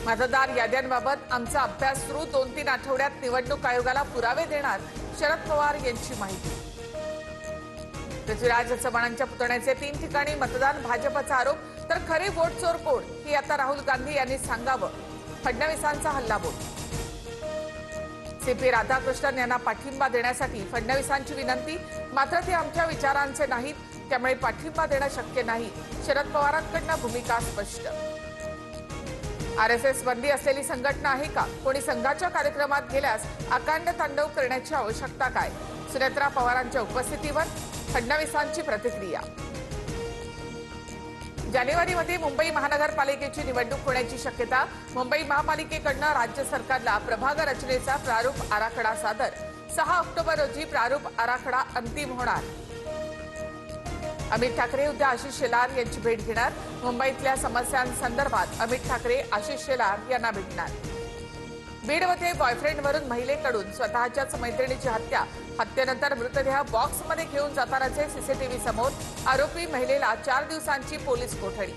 मतदार याद्यांबाबत आमचा अभ्यास सुरू 2-3 आठवड्यात निवडणूक आयोगाला पुरावे देणार शरद पवार यांची माहिती। पृथ्वीराज चव्हाणांच्या पुतण्याचे 3 ठिकाणी मतदान भाजपचा आरोप, तर खरे वोट चोर कोण हे आता राहुल गांधी यांनी सांगावं, फडणवीसांचा हल्लाबोल। सीपी राधाकृष्णन यांना पाठिंबा देण्यासाठी फडणवीसांची विनंती, मात्र ते आमच्या विचारांचे नाहीत, त्यामुळे पाठिंबा देणं शक्य नाही, शरद पवारांकडून भूमिका स्पष्ट। आरएसएस बंदी असलेली संघटना आहे का? कोणी संघाच्या कार्यक्रमात गेल्यास अकांड तांडव करण्याची आवश्यकता काय? सुनेत्रा पवारांच्या उपस्थितीवर फडणवीसांची प्रतिक्रिया। जानेवारीमध्ये मुंबई महानगरपालिकेची निवडणूक होण्याची शक्यता, मुंबई महापालिकेकडून राज्य सरकारला प्रभाग रचनेचा प्रारूप आराखडा सादर, 6 ऑक्टोबर रोजी प्रारूप आराखडा अंतिम होणार। अमित ठाकरे उद्या आशिष शेलार यांची भेट घेणार, मुंबईतल्या समस्यांसंदर्भात अमित ठाकरे आशिष शेलार यांना भेटणार। बीडमध्ये बॉयफ्रेंडवरून महिलेकडून स्वतःच्याच मैत्रिणीची हत्या, हत्येनंतर मृतदेह बॉक्समध्ये घेऊन जातानाचे सीसीटीव्ही समोर, आरोपी महिलेला 4 दिवसांची पोलीस कोठडी।